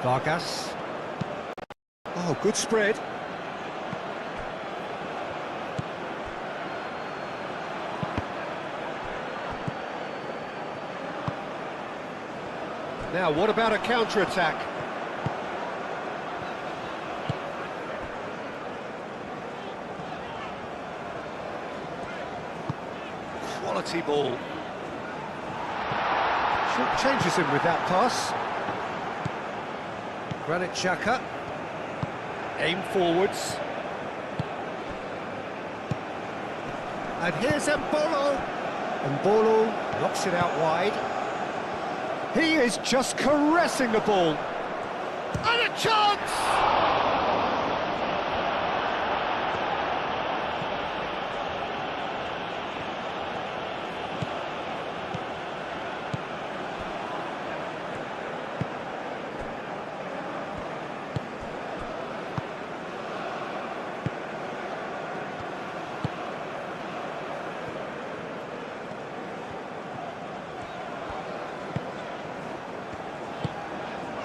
Vargas. Oh, good spread. Now, what about a counter-attack? Quality ball. Changes him with that pass. Granit Xhaka. Aim forwards. And here's Mbolo. Mbolo knocks it out wide. He is just caressing the ball. And a chance!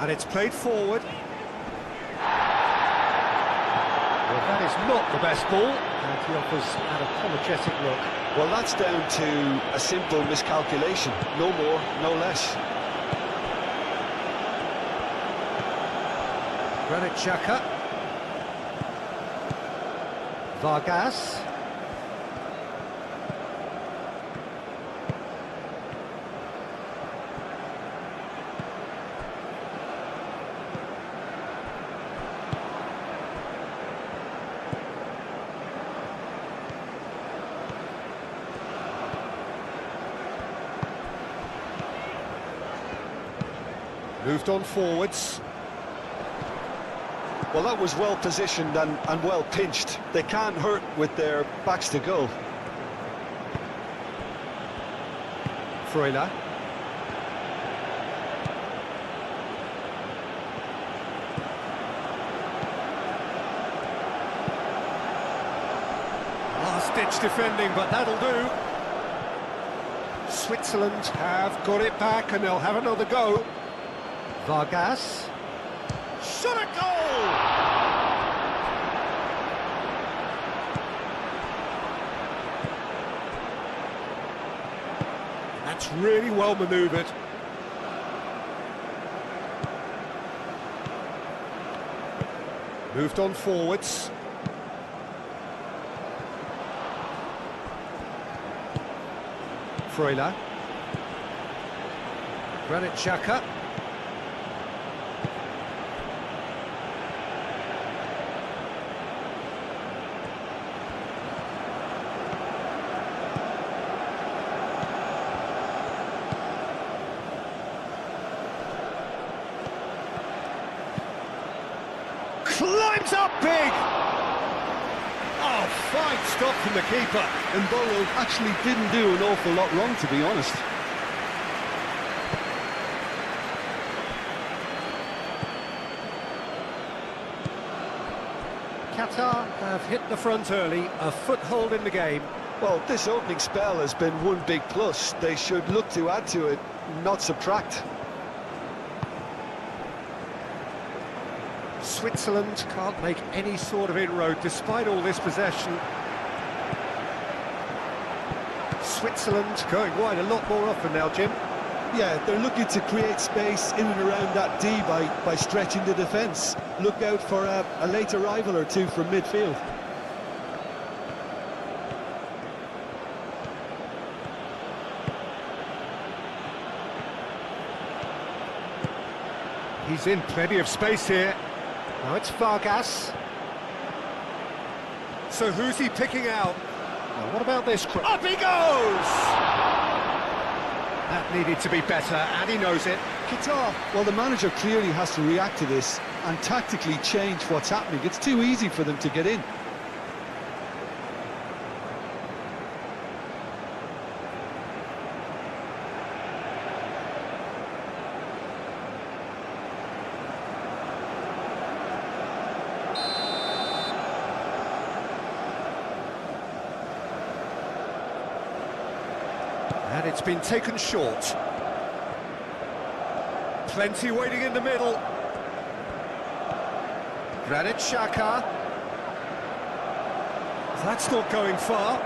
And it's played forward. Well, that is not the best ball, and he offers an apologetic look. Well, that's down to a simple miscalculation. No more, no less. Granit Xhaka. Vargas. Moved on forwards. Well, that was well positioned and well pinched. They can't hurt with their backs to goal. Freuler. Last-ditch defending, but that'll do. Switzerland have got it back and they'll have another go. Vargas. Shot a goal! That's really well manoeuvred. Moved on forwards. Freuler. Granit Xhaka. Climbs up big! Oh, fine stop from the keeper. And Mbolo actually didn't do an awful lot wrong, to be honest. Qatar have hit the front early, a foothold in the game. Well, this opening spell has been one big plus. They should look to add to it, not subtract. Switzerland can't make any sort of inroad despite all this possession. Switzerland going wide a lot more often now, Jim. Yeah, they're looking to create space in and around that D by stretching the defence. Look out for a late arrival or two from midfield. He's in plenty of space here. Now it's Vargas. So who's he picking out? Now what about this? Up he goes! That needed to be better, and he knows it. Qatar, well, the manager clearly has to react to this and tactically change what's happening. It's too easy for them to get in. And it's been taken short. Plenty waiting in the middle. Granit Xhaka. That's not going far.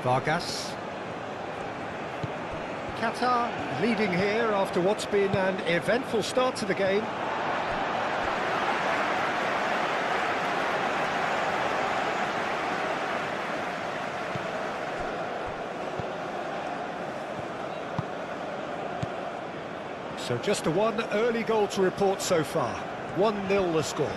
Vargas. Qatar leading here after what's been an eventful start to the game. So just a one early goal to report so far. 1-0 the score.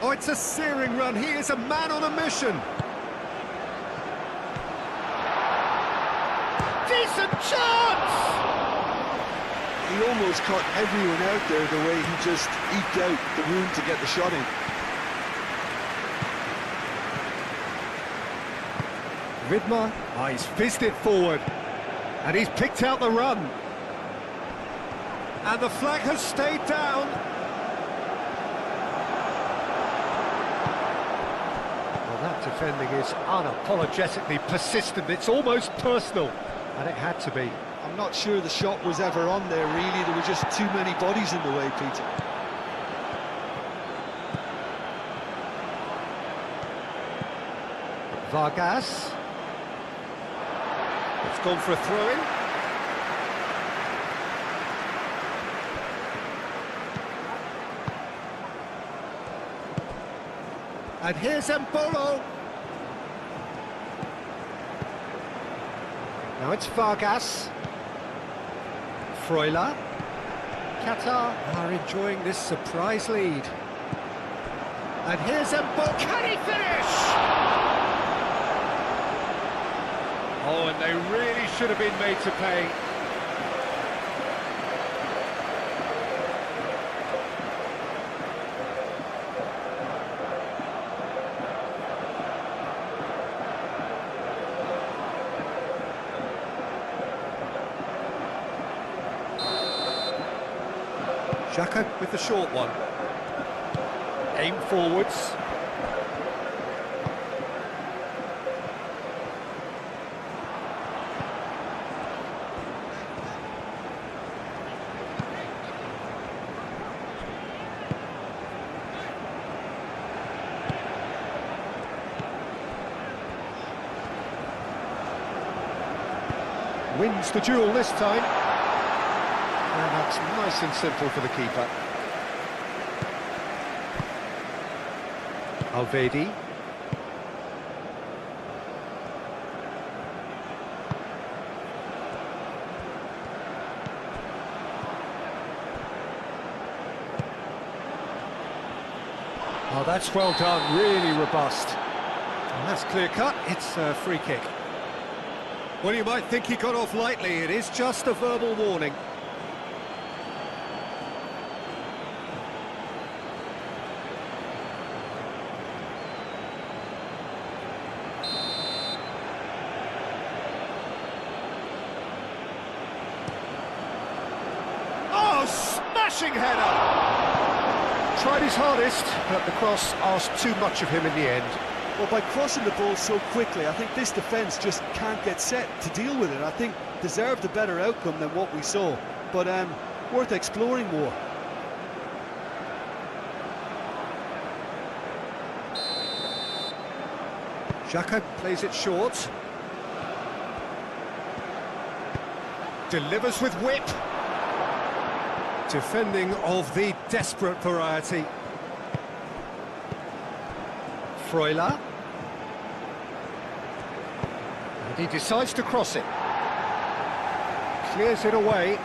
Oh, it's a searing run. He is a man on a mission. Decent chance! He almost caught everyone out there the way he just eked out the room to get the shot in. Vidmar, he's fizzed it forward. And he's picked out the run. And the flag has stayed down. That defending is unapologetically persistent. It's almost personal, and it had to be. I'm not sure the shot was ever on there, really. There were just too many bodies in the way, Peter. Vargas. It's gone for a throw-in. And here's Mbolo. Now it's Vargas. Freuler. Qatar are enjoying this surprise lead. And here's Mbolo. Can he finish? Oh, and they really should have been made to pay. Xhaka with the short one. Aim forwards. Wins the duel this time. And that's nice and simple for the keeper. Alvedi. Oh, that's well done, really robust. And that's clear cut, it's a free kick. Well, you might think he got off lightly, it is just a verbal warning. Oh, smashing header! Tried his hardest, but the cross asked too much of him in the end. Well, by crossing the ball so quickly, I think this defence just can't get set to deal with it. I think deserved a better outcome than what we saw, but worth exploring more. Xhaka plays it short. Delivers with whip. Defending of the desperate variety. Freuler. And he decides to cross it. Clears it away.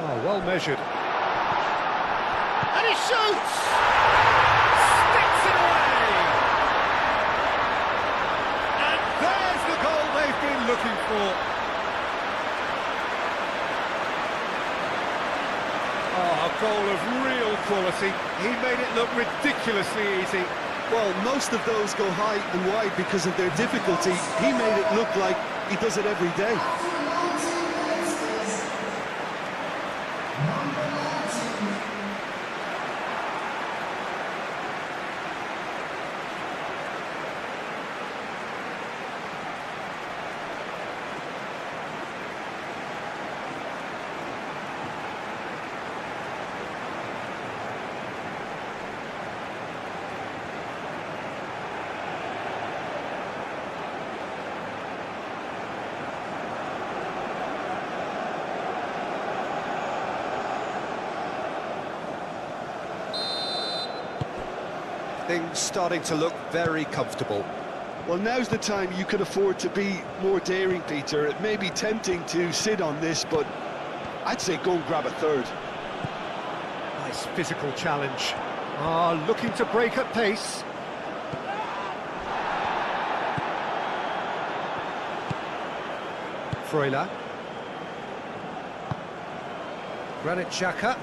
Oh, well measured. And he shoots! Sticks it away! And there's the goal they've been looking for. goal of real quality. He made it look ridiculously easy. Well, most of those go high and wide because of their difficulty. He made it look like he does it every day. Things starting to look very comfortable. Well, now's the time you can afford to be more daring, Peter. It may be tempting to sit on this, but I'd say go and grab a third. Nice physical challenge. Looking to break at pace. Freuler. Granit Xhaka.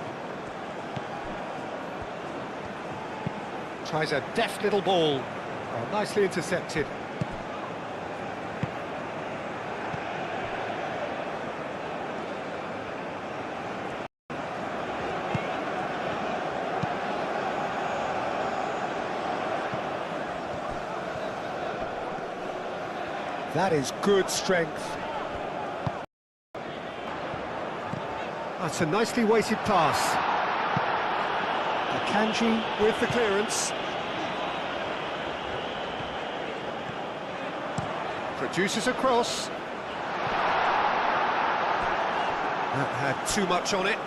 Tries a deft little ball. Oh, nicely intercepted. That is good strength. That's a nicely weighted pass. Kanji with the clearance. Produces a cross. That had too much on it.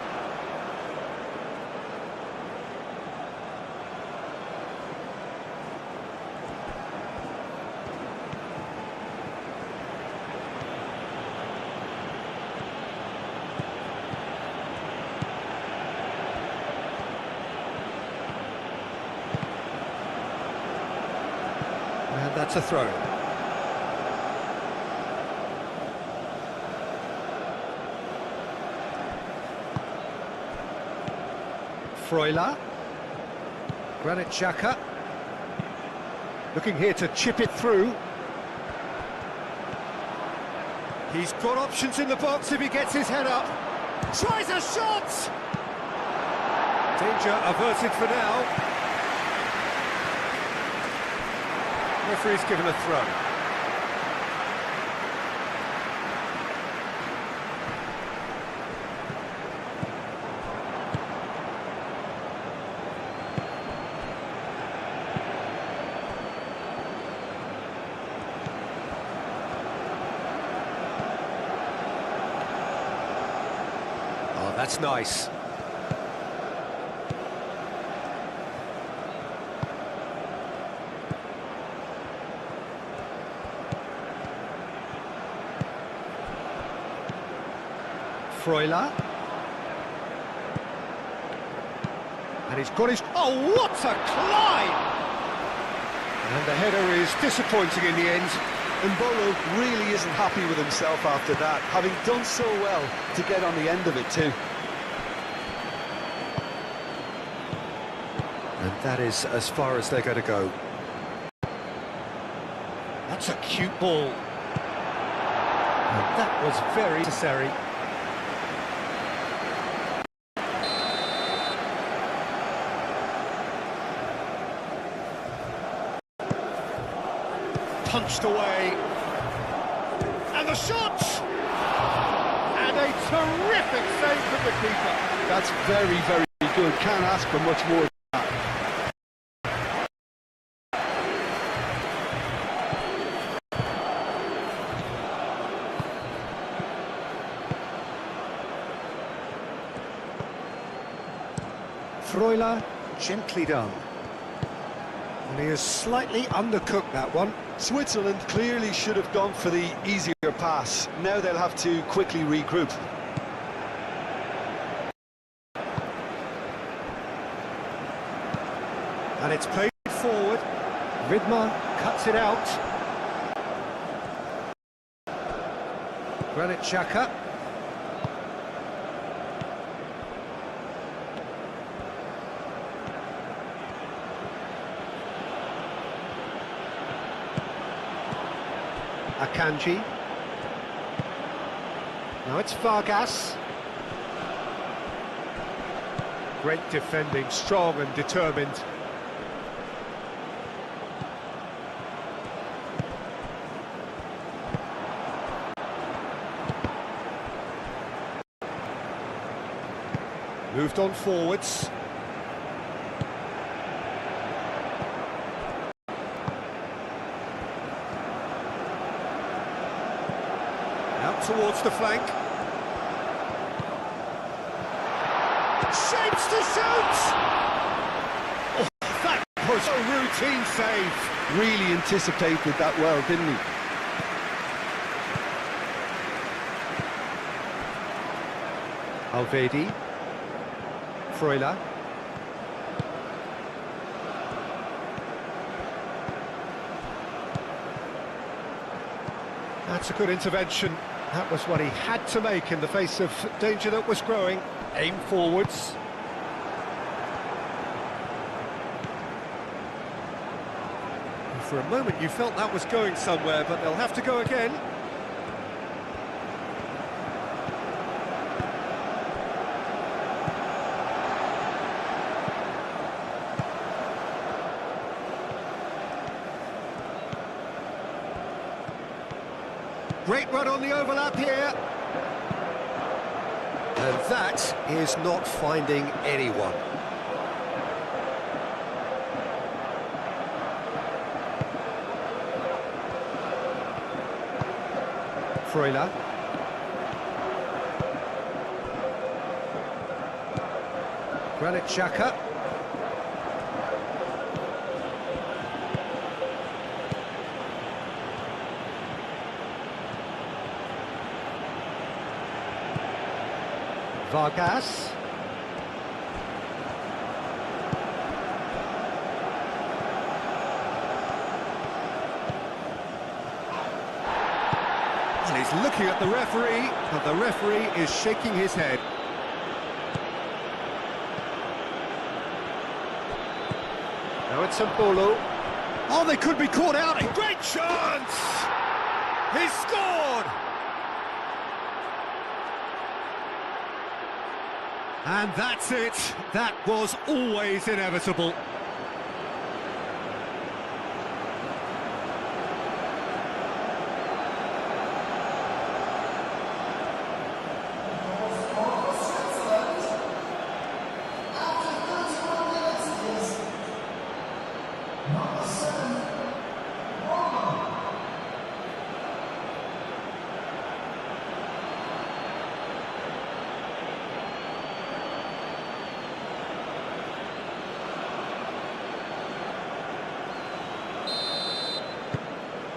And that's a throw. Freuler. Granit Xhaka. Looking here to chip it through. He's got options in the box if he gets his head up. Tries a shot! Danger averted for now. Referee's given a throw. Oh, that's nice. Freuler. And he's got his... Oh, what a climb! And the header is disappointing in the end. And Bolo really isn't happy with himself after that, having done so well to get on the end of it too. And that is as far as they're going to go. That's a cute ball. And that was very necessary. Punched away, and the shot! And a terrific save from the keeper. That's very, very good. Can't ask for much more than that. Freuler, gently done. And he has slightly undercooked that one. Switzerland clearly should have gone for the easier pass. Now they'll have to quickly regroup. And it's played forward. Widmer cuts it out. Granit Xhaka. Akanji. Now it's Vargas. Great defending, strong and determined. Moved on forwards. Out towards the flank. Shapes to shoot! Oh, that was a routine save. Really anticipated that well, didn't he? Alvedi. Freuler. That's a good intervention. That was what he had to make in the face of danger that was growing. Aim forwards. For a moment you felt that was going somewhere, but they'll have to go again. Great run on the overlap here. And that is not finding anyone. Freuler. Granit Xhaka. Vargas. And he's looking at the referee, but the referee is shaking his head. Now it's Mbolo. Oh, they could be caught out. A great chance! He's scored! And that's it. That was always inevitable.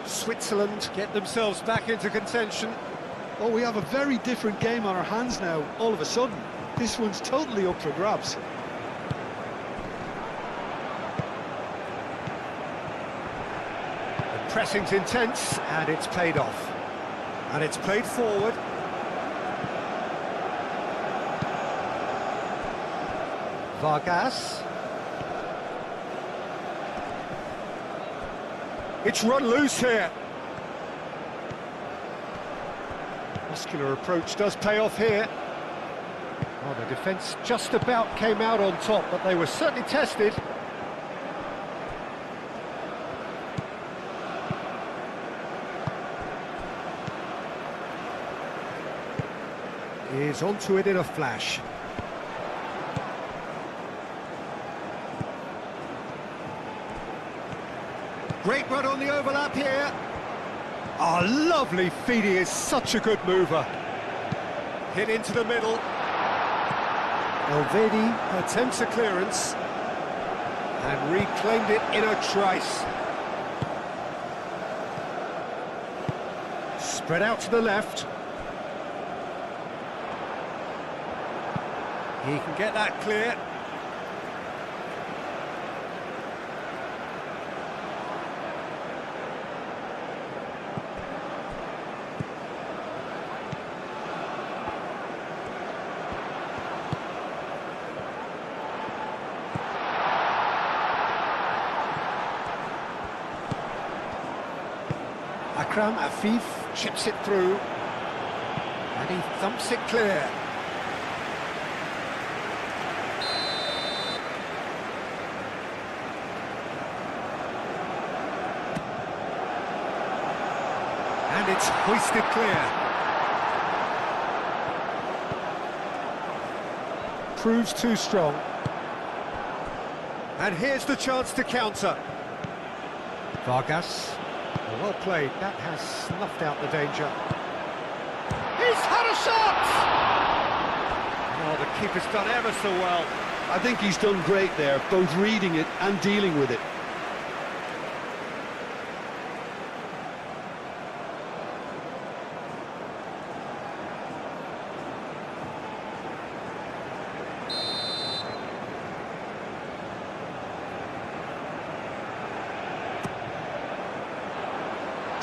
Switzerland get themselves back into contention. Oh, we have a very different game on our hands now, all of a sudden. This one's totally up for grabs. The pressing's intense, and it's paid off. And it's played forward. Vargas. It's run loose here. Muscular approach does pay off here. Well, the defence just about came out on top, but they were certainly tested. Is onto it in a flash. Great run on the overlap here. Oh, lovely feed. He is such a good mover. Hit into the middle. Alvedi attempts a clearance and reclaimed it in a trice. Spread out to the left. He can get that clear. Akram Afif chips it through, and he thumps it clear. And it's hoisted clear. Proves too strong. And here's the chance to counter. Vargas. Well played. That has snuffed out the danger. He's had a shot! Oh, the keeper's done ever so well. I think he's done great there, both reading it and dealing with it.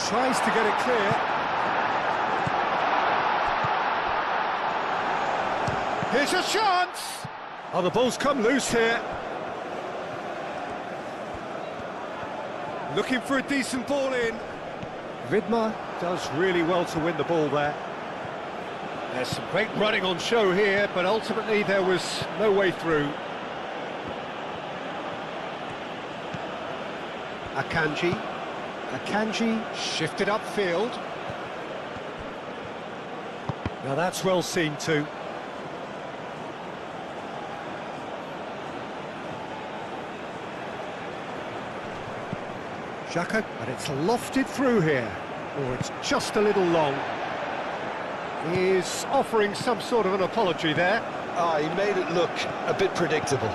Tries to get it clear. Here's a chance! Oh, the ball's come loose here. Looking for a decent ball in. Vidmar does really well to win the ball there. There's some great running on show here, but ultimately there was no way through. Akanji shifted upfield. Now that's well seen too. Xhaka, but it's lofted through here, or it's just a little long. He's offering some sort of an apology there. He made it look a bit predictable.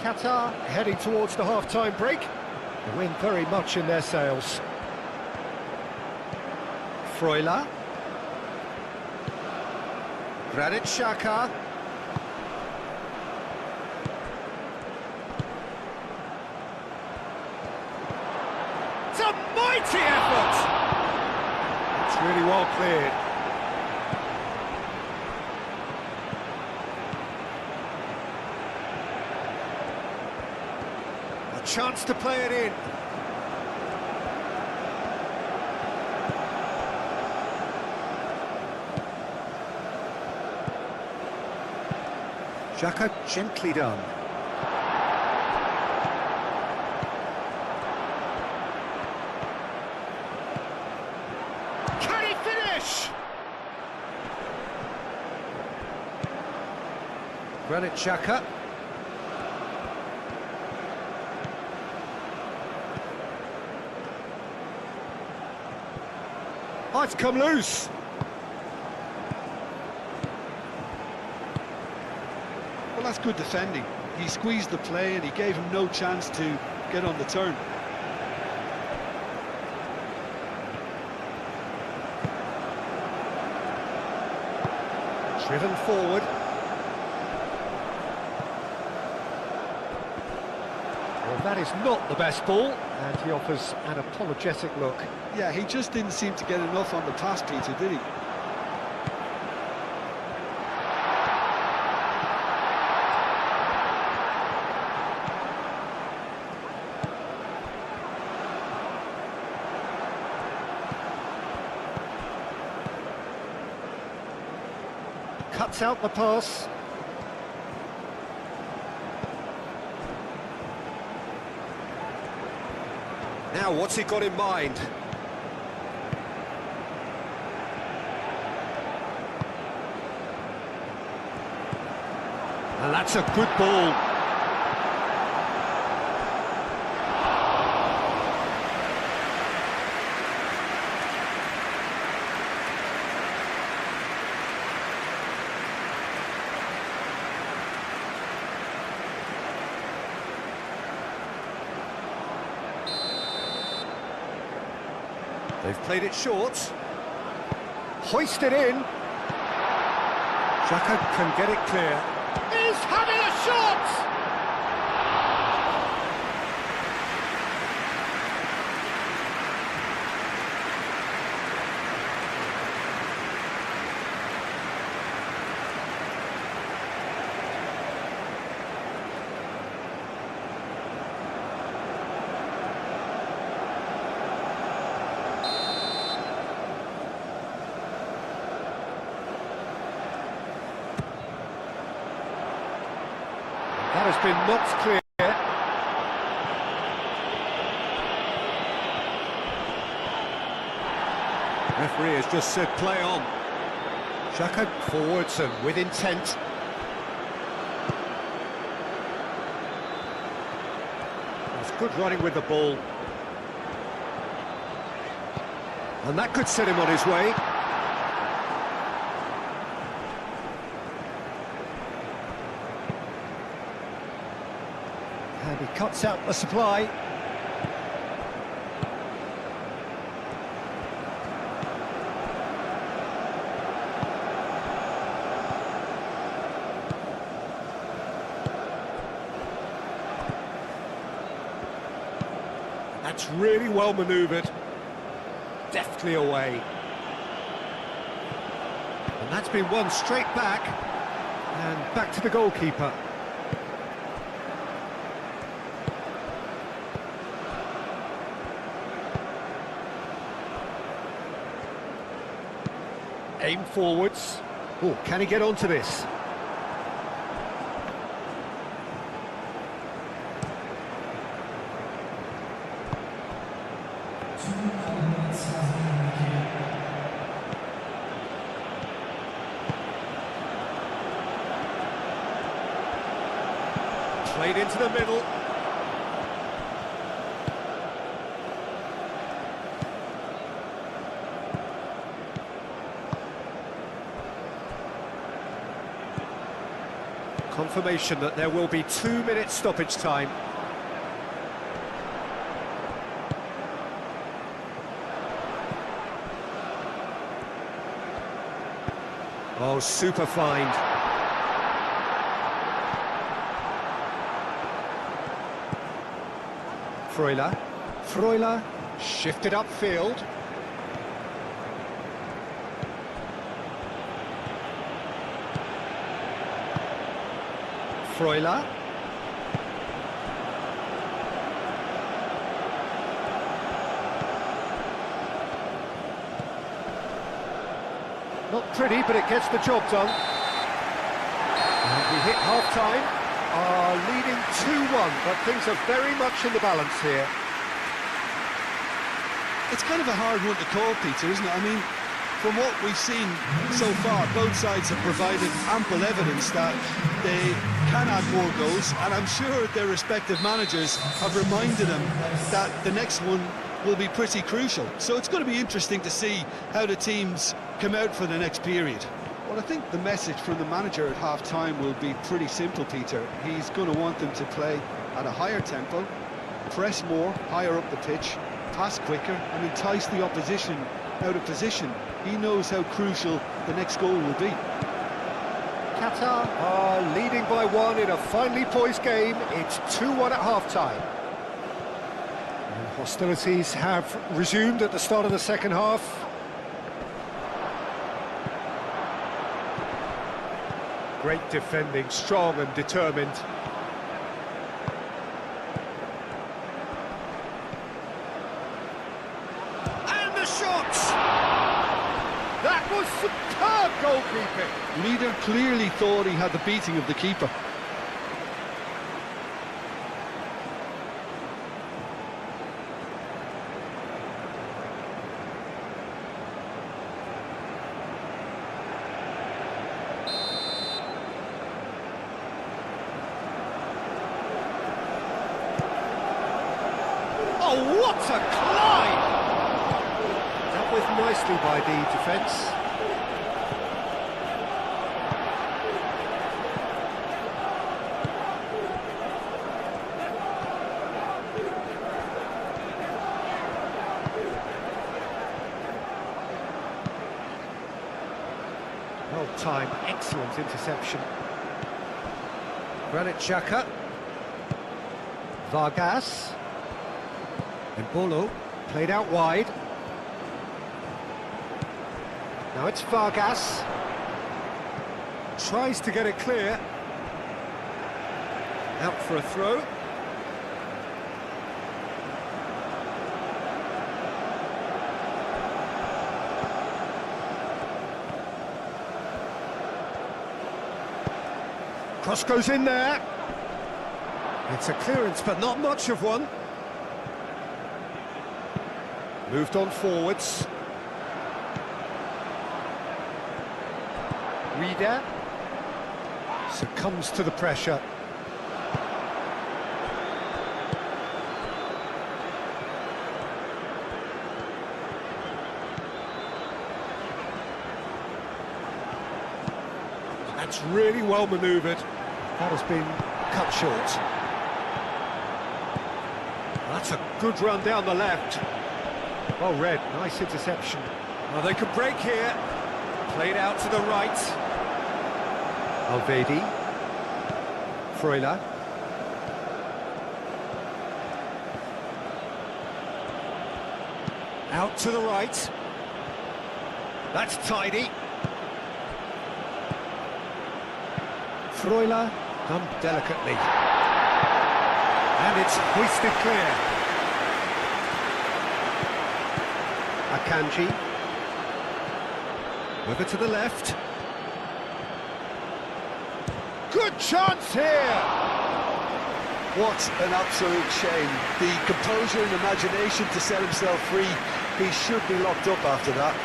Qatar heading towards the half-time break. The wind very much in their sails. Freuler. Granit Xhaka. It's a mighty effort! It's really well cleared. A chance to play it in. Xhaka gently done. Can he finish? Granit Xhaka. Oh, it's come loose. Well, that's good defending. He squeezed the play and he gave him no chance to get on the turn. Driven forward. Well, that is not the best ball, and he offers an apologetic look. Yeah, he just didn't seem to get enough on the pass, Peter, did he? Cuts out the pass. Now, what's he got in mind? And that's a good ball. They've played it short. Hoisted in. Xhaka can get it clear. He's having a shot! That has been knocked clear. Referee has just said play on. Xhaka forwards and with intent. That's good running with the ball. And that could set him on his way. And he cuts out the supply. That's really well manoeuvred. Deftly away. And that's been won straight back. And back to the goalkeeper. Aim forwards. Oh, can he get onto this? Played into the middle. Confirmation that there will be 2 minutes stoppage time. Oh, super find. Freuler shifted upfield. Freuler. Not pretty, but it gets the job done. And we hit half-time, are leading 2-1, but things are very much in the balance here. It's kind of a hard one to call, Peter, isn't it? I mean, from what we've seen so far, both sides have provided ample evidence that they can add more goals, and I'm sure their respective managers have reminded them that the next one will be pretty crucial. So it's going to be interesting to see how the teams come out for the next period. Well, I think the message from the manager at half-time will be pretty simple, Peter. He's going to want them to play at a higher tempo, press more, higher up the pitch, pass quicker, and entice the opposition out of position. He knows how crucial the next goal will be. Qatar are leading by 1 in a finely poised game. It's 2-1 at half-time. Hostilities have resumed at the start of the second half. Great defending, strong and determined. And the shot! That was superb goalkeeping. Leader clearly thought he had the beating of the keeper. Oh, what a climb! Dealt with nicely by the defence. Well timed, excellent interception. Granit Xhaka. Vargas. And Bolo played out wide. Now it's Vargas. Tries to get it clear. Out for a throw. Cross goes in there. It's a clearance, but not much of one. Moved on forwards. Reader succumbs to the pressure. That's really well manoeuvred. That has been cut short. That's a good run down the left. Well read, nice interception. Well, they could break here. Played out to the right. Alvedi. Freuler. Out to the right. That's tidy. Freuler done delicately. And it's hoisted clear. Akanji. Over to the left. Good chance here! What an absolute shame. The composure and imagination to set himself free. He should be locked up after that.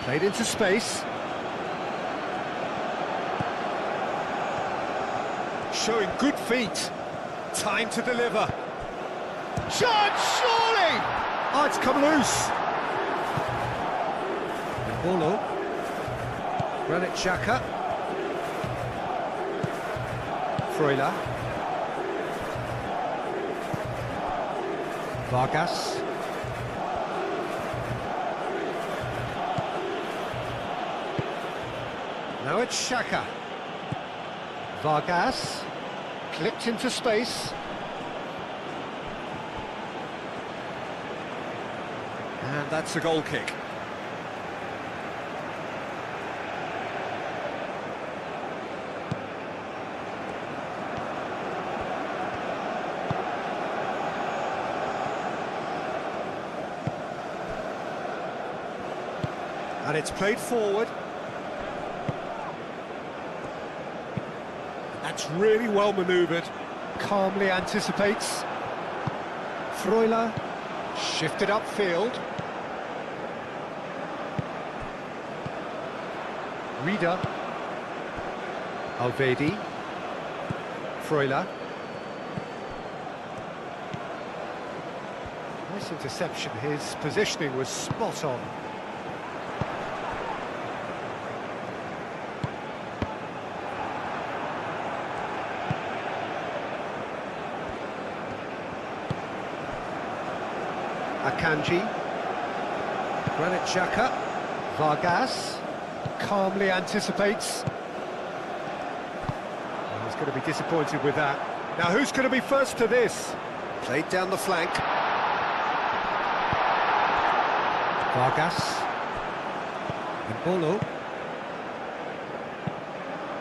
Played into space. Showing good feet. Time to deliver. Chance, surely! Oh, it's come loose. Bolo. Granit Xhaka. Freuler. Vargas. Now it's Xhaka. Vargas. Clipped into space. And that's a goal kick. And it's played forward. That's really well manoeuvred. Calmly anticipates. Freuler shifted upfield. Reader. Alvedi. Freuler. Nice interception. His positioning was spot on. Akanji. Granit Xhaka. Vargas. Calmly anticipates. Well, he's going to be disappointed with that. Now, who's going to be first to this? Played down the flank. Vargas. And Bolo.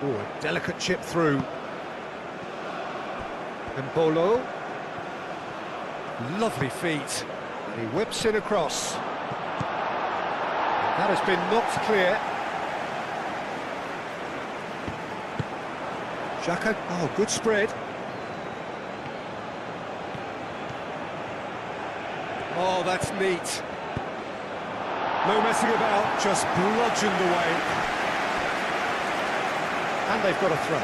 Oh, a delicate chip through. And Bolo. Lovely feet. And he whips it across. That has been knocked clear. Xhaka, oh, good spread. Oh, that's neat. No messing about, just bludgeoned away. And they've got a throw.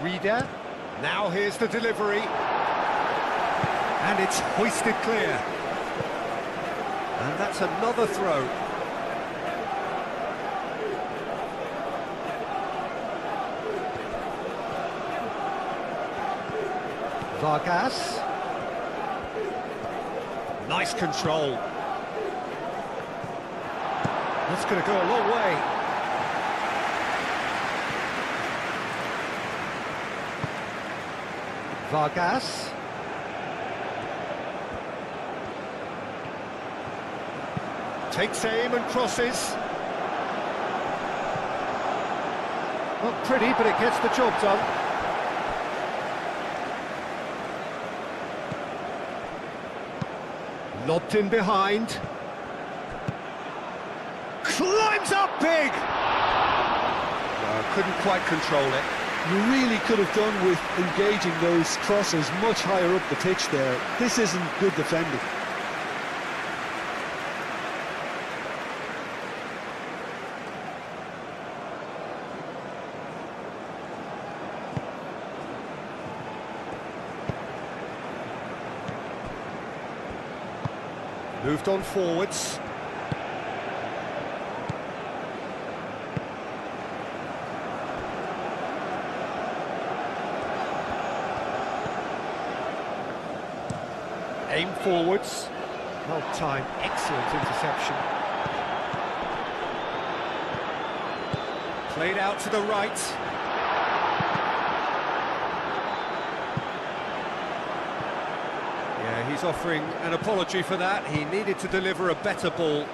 Reader, now here's the delivery. And it's hoisted clear. And that's another throw. Vargas. Nice control. That's going to go a long way. Vargas. Takes aim and crosses. Not pretty, but it gets the job done. Lobbed in behind. climbs up big! No, couldn't quite control it. You really could have done with engaging those crosses much higher up the pitch there. This isn't good defending. Moved on forwards. Aim forwards. Well timed, excellent interception. Played out to the right. Yeah, he's offering an apology for that. He needed to deliver a better ball.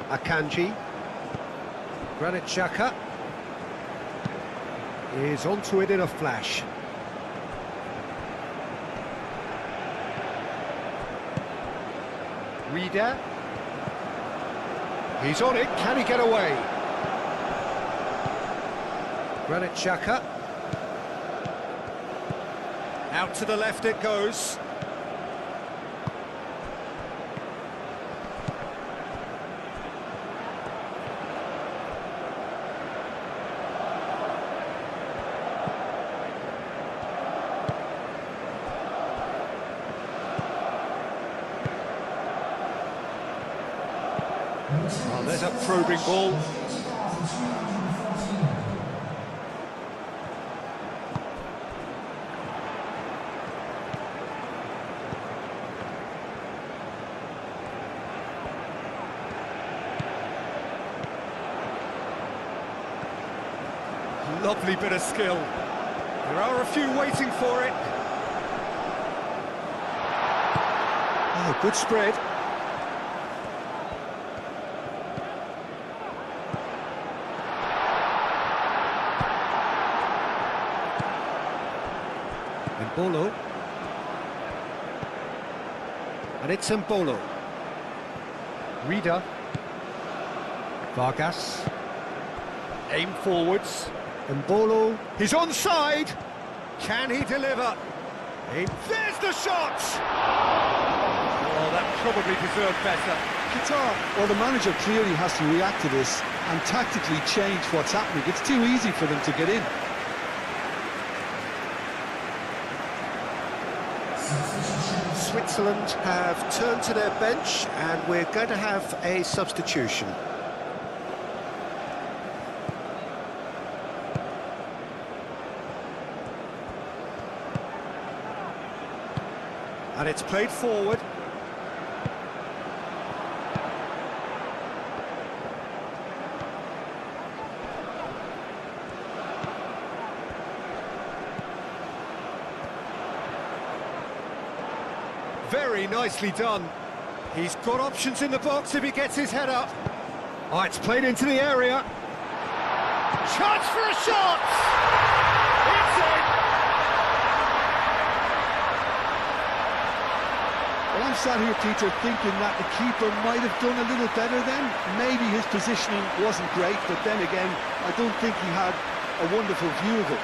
Akanji. Granit Xhaka is onto it in a flash. Reader. He's on it, can he get away? Granit Xhaka. Out to the left it goes. Oh, there's a probing ball. Lovely bit of skill. There are a few waiting for it. Oh, good spread. Mbolo. And it's Mbolo. Reader. Vargas. Aim forwards. Mbolo. He's onside. Can he deliver? There's the shot! Oh, that probably deserved better. Qatar, well, the manager clearly has to react to this and tactically change what's happening. It's too easy for them to get in. Switzerland have turned to their bench and we're going to have a substitution. And it's played forward. Very nicely done. He's got options in the box if he gets his head up. Oh, it's played into the area. Chance for a shot! It's in! Well, I'm sat here, Peter, thinking that the keeper might have done a little better then. Maybe his positioning wasn't great, but then again, I don't think he had a wonderful view of it.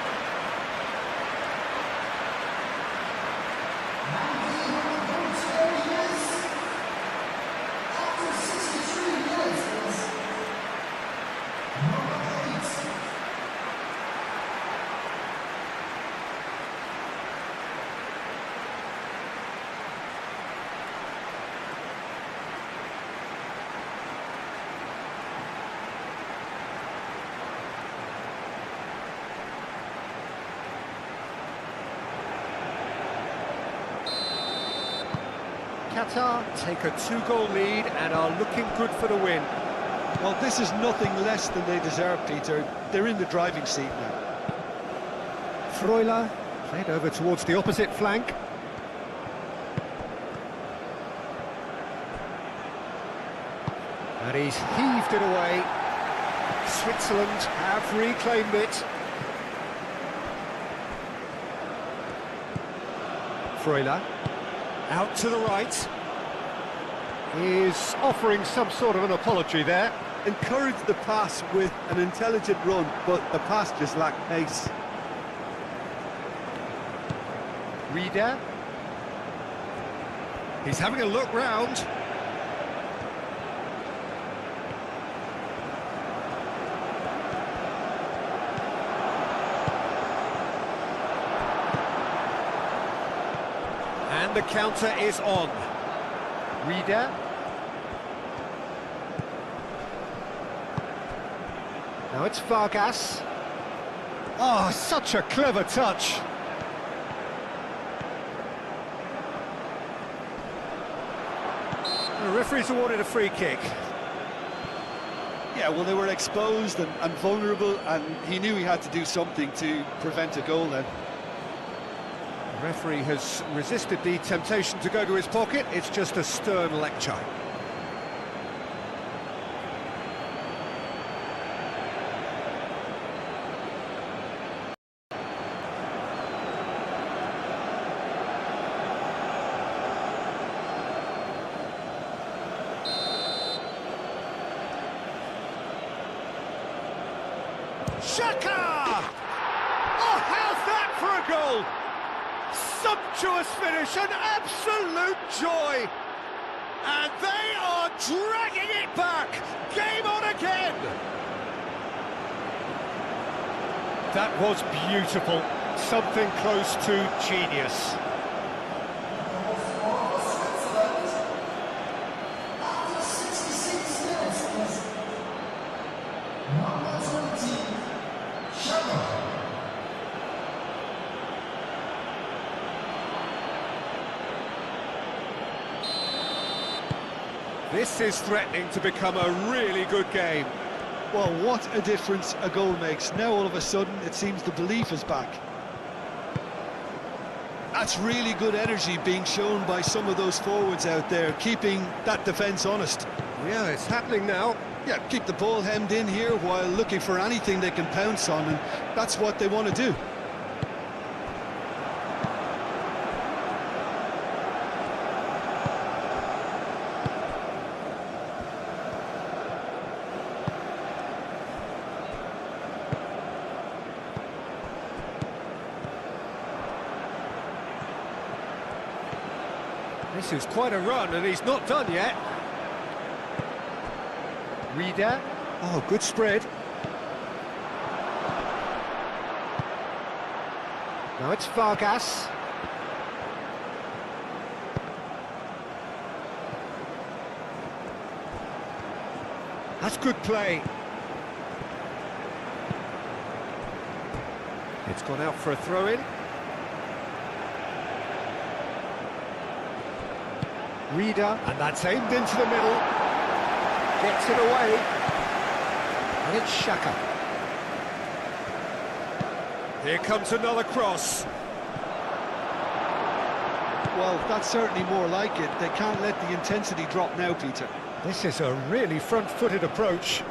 Qatar take a 2-goal lead and are looking good for the win. Well, this is nothing less than they deserve, Peter. They're in the driving seat now. Freuler played over towards the opposite flank. And he's heaved it away. Switzerland have reclaimed it. Freuler. Out to the right. He's offering some sort of an apology there. Encouraged the pass with an intelligent run, but the pass just lacked pace. Reader. He's having a look round. And the counter is on. Reader. Now it's Vargas. Oh, such a clever touch. The referee's awarded a free kick. Yeah, well, they were exposed and vulnerable, and he knew he had to do something to prevent a goal then. The referee has resisted the temptation to go to his pocket. It's just a stern lecture. Shaka! Oh, how's that for a goal? Sumptuous finish, an absolute joy. And they are dragging it back. Game on again. That was beautiful. Something close to genius. This is threatening to become a really good game. Well, what a difference a goal makes. Now all of a sudden it seems the belief is back. That's really good energy being shown by some of those forwards out there, keeping that defence honest. Yeah, it's happening now. Yeah, keep the ball hemmed in here while looking for anything they can pounce on, and that's what they want to do. This is quite a run, and he's not done yet. Reader. Oh, good spread. Now it's Vargas. That's good play. It's gone out for a throw-in. Reader, and that's aimed into the middle. Gets it away. And it's Shaka. Here comes another cross. Well, that's certainly more like it. They can't let the intensity drop now, Peter. This is a really front-footed approach.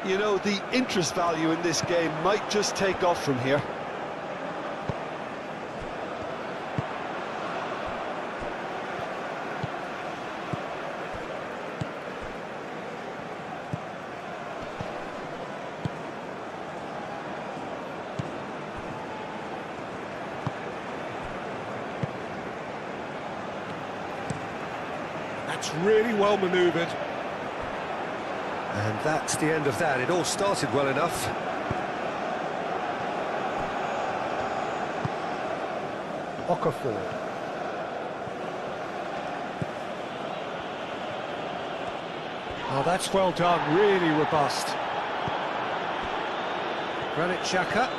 You know, the interest value in this game might just take off from here. That's really well manoeuvred. And that's the end of that. It all started well enough. Okafor. Oh, that's well done. Really robust. Granit Xhaka.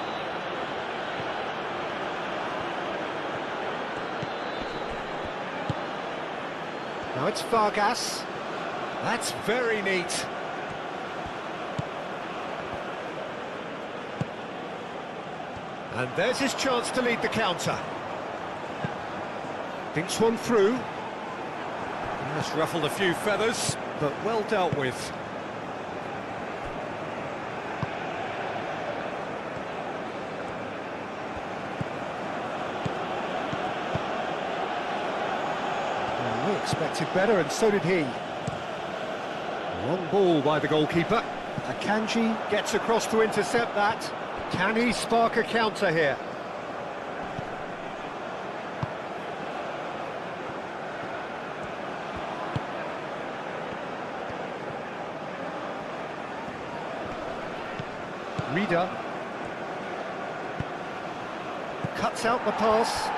Now it's Vargas. That's very neat. And there's his chance to lead the counter. Thinks one through. That's ruffled a few feathers, but well dealt with. Expected better, and so did he. Long ball by the goalkeeper. Akanji gets across to intercept that. Can he spark a counter here? Reader cuts out the pass.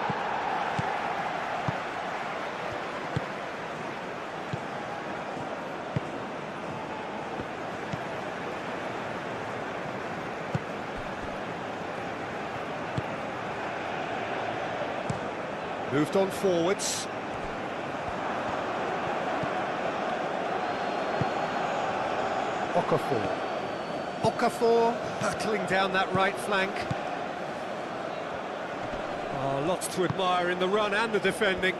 Moved on forwards. Okafor hurtling down that right flank. Oh, lots to admire in the run and the defending.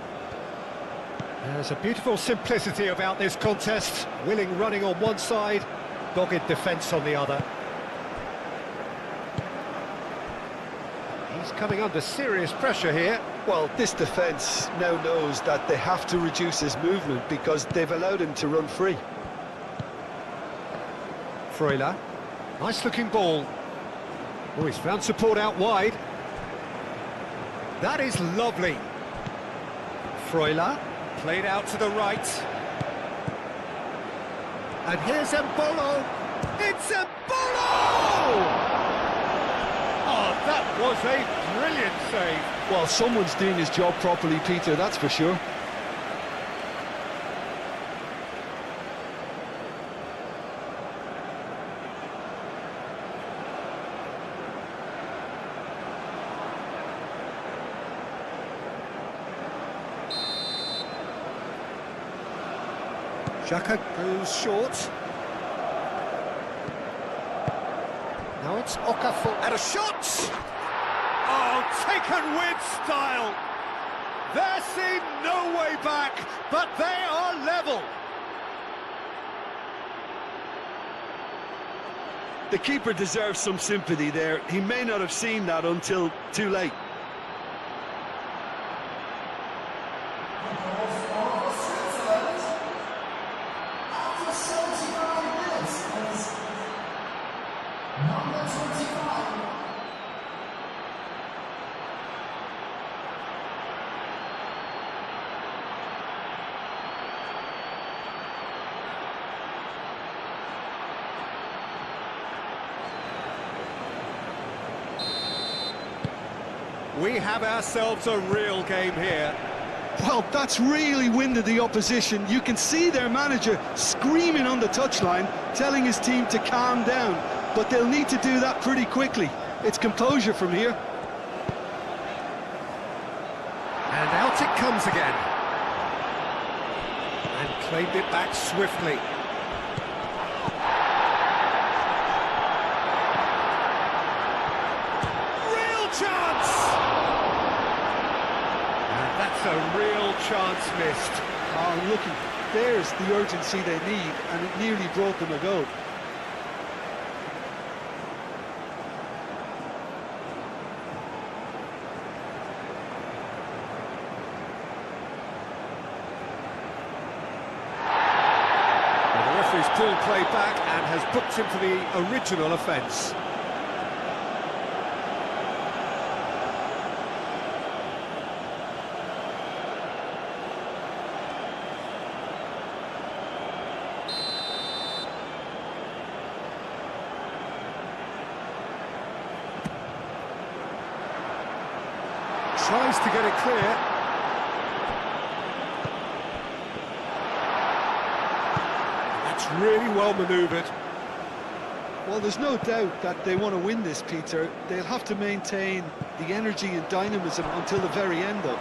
There's a beautiful simplicity about this contest. Willing running on one side, dogged defence on the other. He's coming under serious pressure here. Well, this defence now knows that they have to reduce his movement because they've allowed him to run free. Freuler, nice looking ball. Oh, he's found support out wide. That is lovely. Freuler, played out to the right. And here's Embolo. It's Embolo! Oh, that was a brilliant save. Well, someone's doing his job properly, Peter, that's for sure. Xhaka goes short. Now it's Okafor and a shot! Oh, taken with style! There seemed no way back, but they are level. The keeper deserves some sympathy there. He may not have seen that until too late. We have ourselves a real game here. Well, that's really winded the opposition. You can see their manager screaming on the touchline, telling his team to calm down. But they'll need to do that pretty quickly. It's composure from here. And out it comes again. And claimed it back swiftly. Real chance! And that's a real chance missed. Oh, looky, there's the urgency they need, and it nearly brought them a goal. He's pulled play back and has booked him for the original offence. Tries to get it clear. Really well manoeuvred. Well, there's no doubt that they want to win this, Peter. They'll have to maintain the energy and dynamism until the very end, though.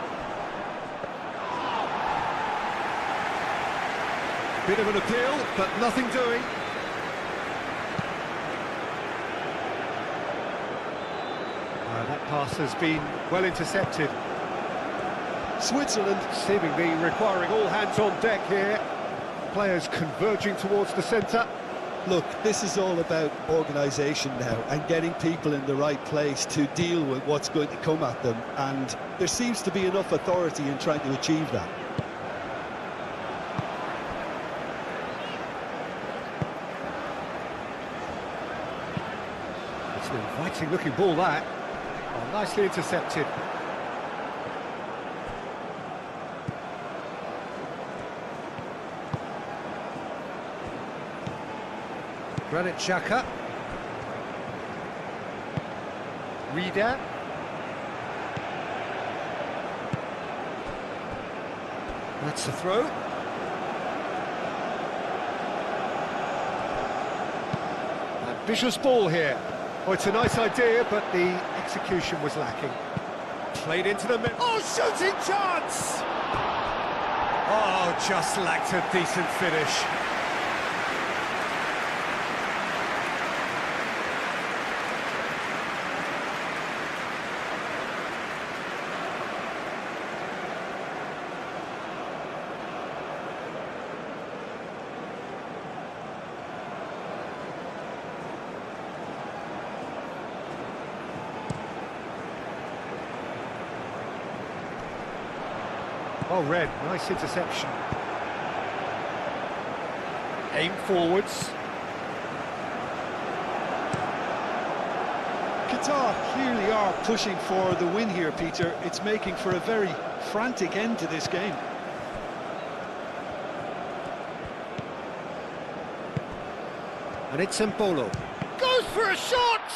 Bit of an appeal, but nothing doing. That pass has been well intercepted. Switzerland seemingly requiring all hands on deck here. Players converging towards the centre. Look, this is all about organisation now and getting people in the right place to deal with what's going to come at them, and there seems to be enough authority in trying to achieve that. It's an inviting looking ball, that. Oh, nicely intercepted. Granit Xhaka. Rida. That's the throw. Ambitious ball here. Oh, it's a nice idea, but the execution was lacking. Played into the middle. Oh, shooting chance! Oh, just lacked a decent finish. Oh, Red, nice interception. Aim forwards. Qatar clearly are pushing for the win here, Peter. It's making for a very frantic end to this game. And it's Embolo. Goes for a shot!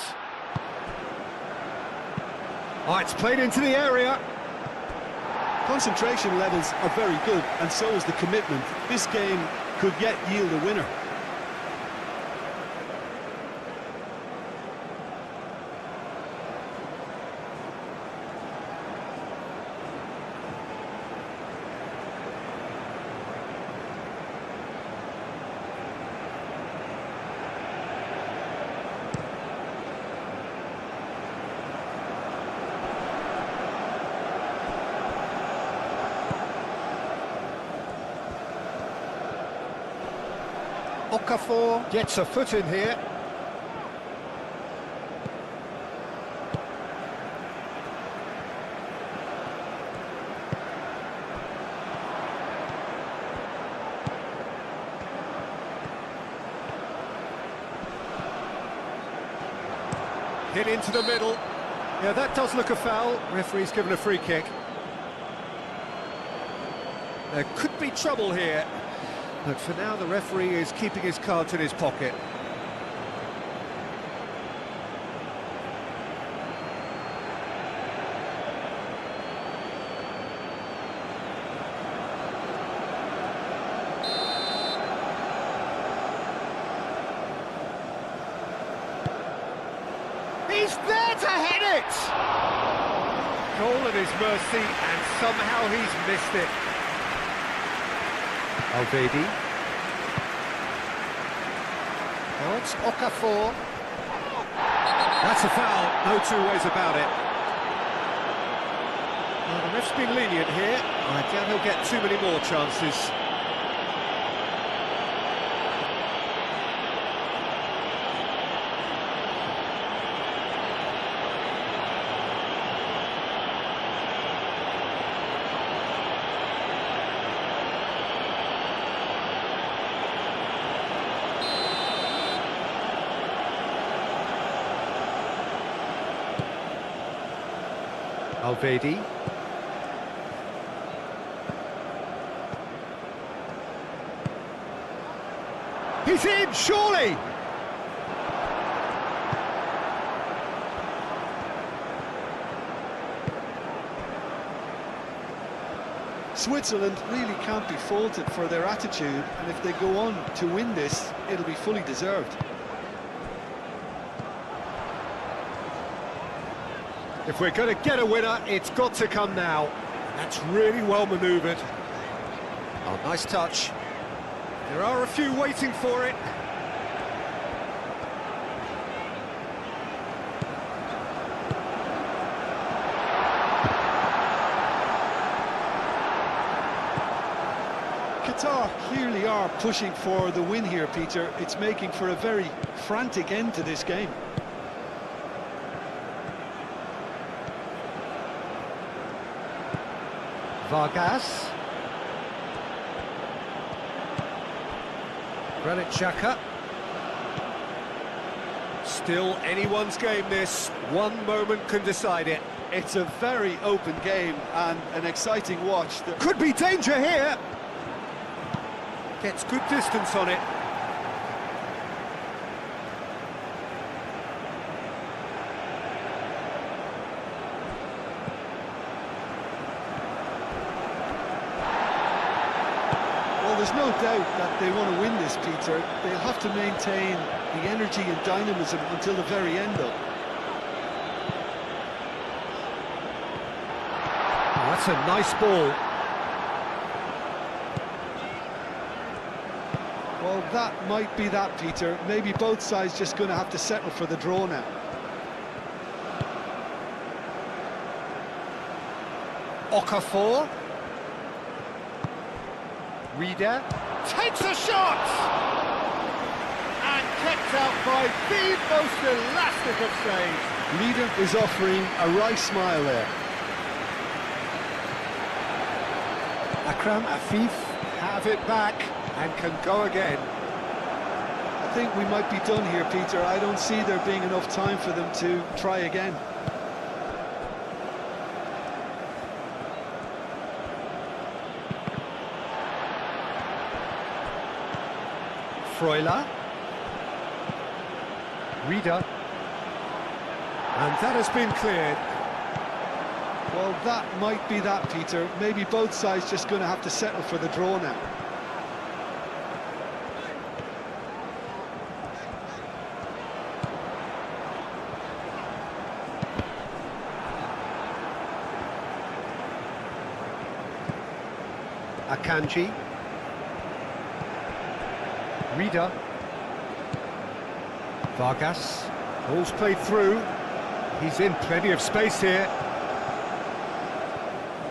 Oh, it's played into the area. Concentration levels are very good, and so is the commitment. This game could yet yield a winner. Okafor gets a foot in here. Hit into the middle. Yeah, that does look a foul. Referee's given a free kick. There could be trouble here. But for now, the referee is keeping his cards in his pocket. He's there to hit it! Goal at his mercy, and somehow he's missed it. Alvedi. Oh, it's Okafor. That's a foul, no two ways about it. Well, the ref's been lenient here. I doubt he'll get too many more chances. Alvedi. He's in, surely! Switzerland really can't be faulted for their attitude, and if they go on to win this, it'll be fully deserved. If we're going to get a winner, it's got to come now. That's really well manoeuvred. Oh, nice touch. There are a few waiting for it. Qatar clearly are pushing for the win here, Peter. It's making for a very frantic end to this game. Vargas. Granit Xhaka. Still anyone's game, this. One moment can decide it. It's a very open game and an exciting watch. Could be danger here. Gets good distance on it. Well, there's no doubt that they want to win this, Peter. They'll have to maintain the energy and dynamism until the very end, though. Oh, that's a nice ball. Well, that might be that, Peter. Maybe both sides just going to have to settle for the draw now. Okafor. Reader takes a shot! And kept out by the most elastic of saves. Reader is offering a right smile there. Akram Afif have it back and can go again. I think we might be done here, Peter. I don't see there being enough time for them to try again. Freuler. Reader. And that has been cleared. Well, that might be that, Peter. Maybe both sides just going to have to settle for the draw now. Akanji. Reader. Vargas. Ball's played through. He's in plenty of space here.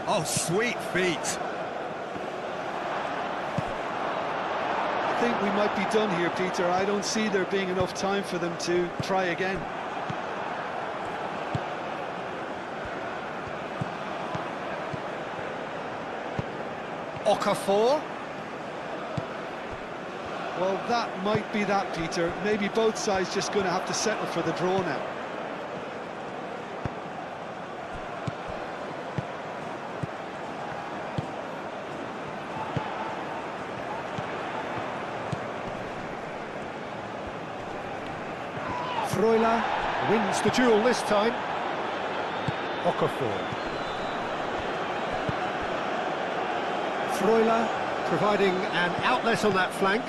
Oh, sweet feet. I think we might be done here, Peter. I don't see there being enough time for them to try again. Okafor. Well, that might be that, Peter. Maybe both sides just going to have to settle for the draw now. Freuler wins the duel this time. Okafor. Freuler providing an outlet on that flank.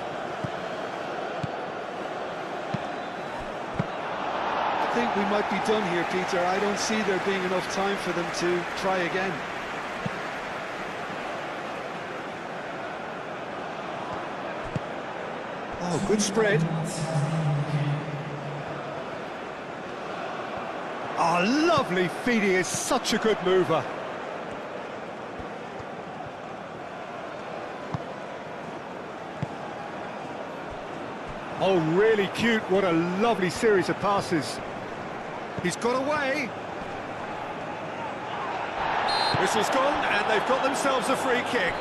I think we might be done here, Peter. I don't see there being enough time for them to try again. Oh, good spread. Oh, lovely feed. He is such a good mover. Oh, really cute. What a lovely series of passes. He's got away. Whistle's gone, and they've got themselves a free kick.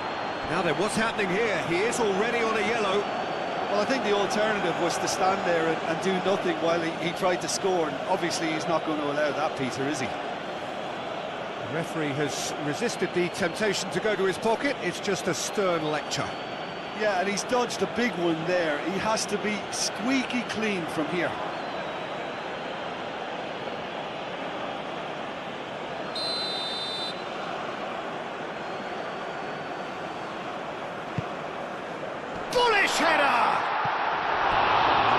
Now then, what's happening here? He is already on a yellow. Well, I think the alternative was to stand there and do nothing while he tried to score, and obviously he's not going to allow that, Peter, is he? The referee has resisted the temptation to go to his pocket. It's just a stern lecture. Yeah, and he's dodged a big one there. He has to be squeaky clean from here. Bullish header!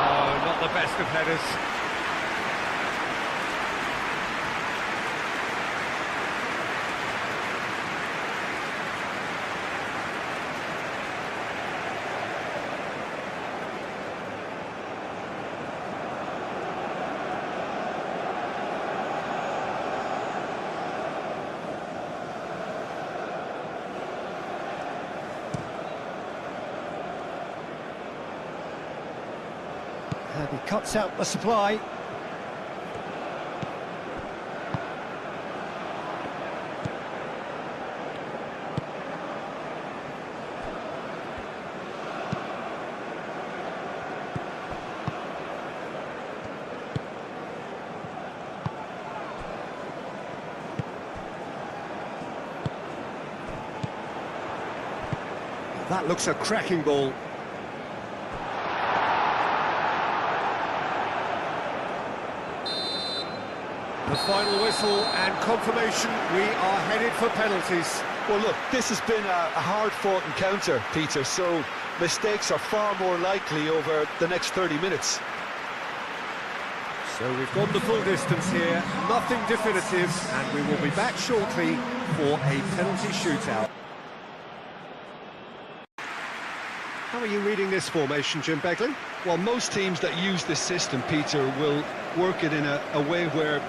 Oh, not the best of headers. And he cuts out the supply. That looks a cracking ball. The final whistle and confirmation, we are headed for penalties. Well, look, this has been a hard-fought encounter, Peter, so mistakes are far more likely over the next 30 minutes. So we've gone the full distance here, nothing definitive, and we will be back shortly for a penalty shootout. How are you reading this formation, Jim Begley? Well, most teams that use this system, Peter, will work it in a way where,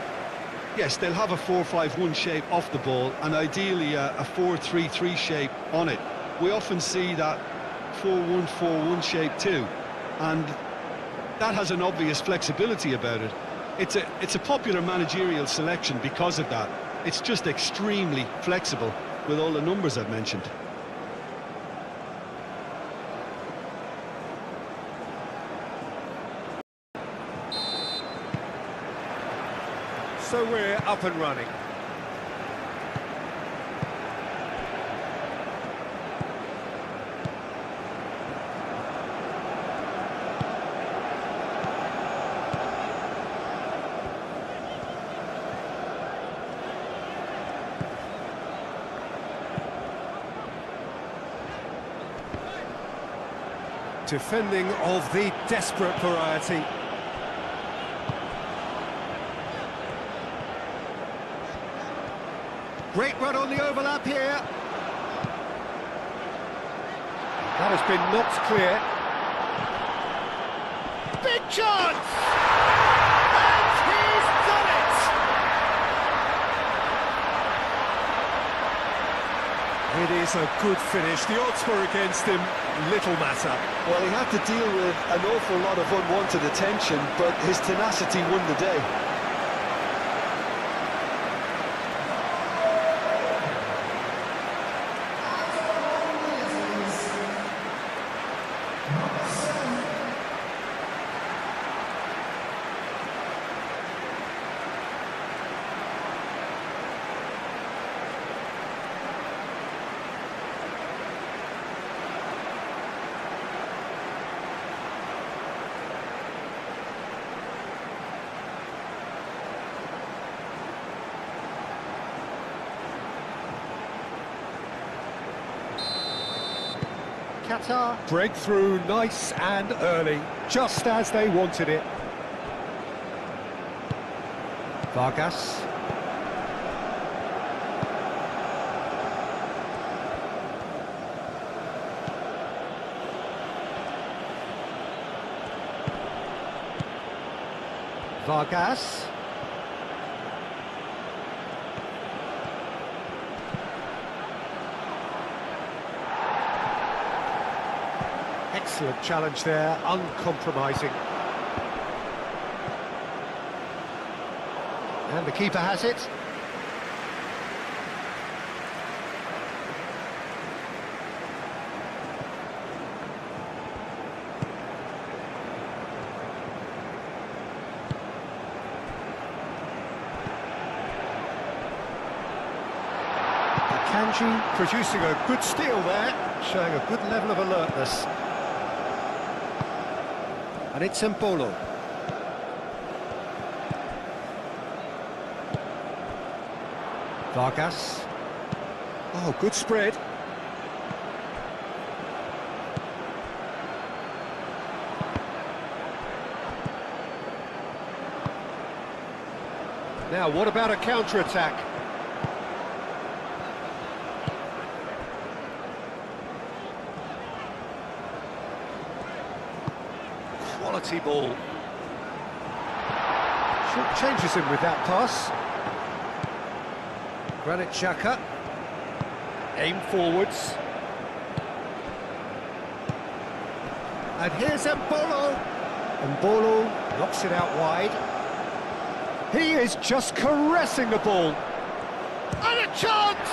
yes, they'll have a 4-5-1 shape off the ball, and ideally a 4-3-3 shape on it. We often see that 4-1-4-1 shape too, and that has an obvious flexibility about it. It's a popular managerial selection because of that. It's just extremely flexible with all the numbers I've mentioned. So we're up and running. Defending of the desperate variety. Great run on the overlap here. That has been knocked clear. Big chance! And he's done it! It is a good finish. The odds were against him. Little matter. Well, he had to deal with an awful lot of unwanted attention, but his tenacity won the day. Qatar breakthrough nice and early, just as they wanted it. Vargas. Vargas. Excellent challenge there, uncompromising. And the keeper has it. Kanji producing a good steal there, showing a good level of alertness. And it's Embolo. Vargas. Oh, good spread. Now, what about a counter-attack? Quality ball. Short changes him with that pass. Granit Xhaka. Aim forwards. And here's Embolo. Embolo knocks it out wide. He is just caressing the ball. And a chance!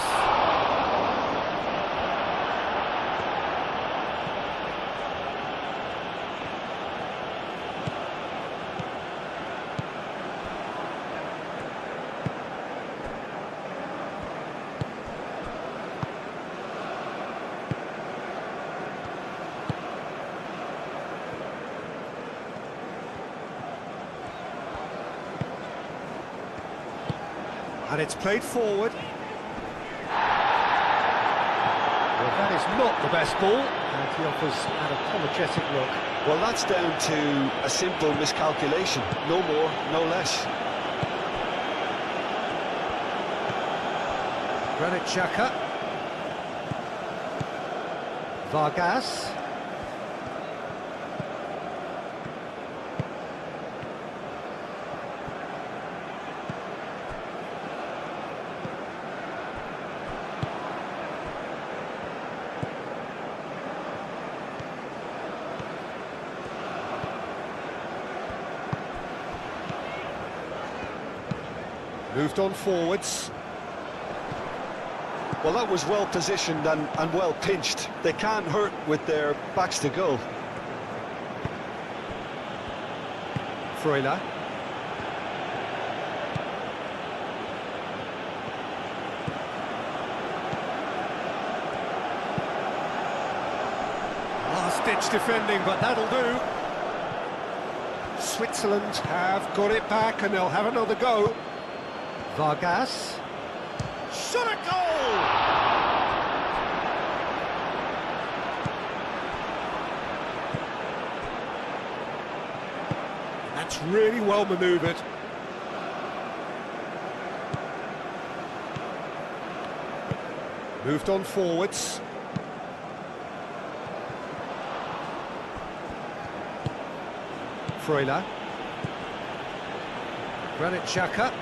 And it's played forward. Well, that is not the best ball, and he offers an apologetic look. Well, that's down to a simple miscalculation. No more, no less. Granit Xhaka. Vargas. Moved on forwards. Well, that was well positioned and well pinched. They can't hurt with their backs to goal. Freuler. Last-ditch defending, but that'll do. Switzerland have got it back, and they'll have another go. Vargas. Shot a goal! That's really well manoeuvred. Moved on forwards. Freuler. Granit Xhaka.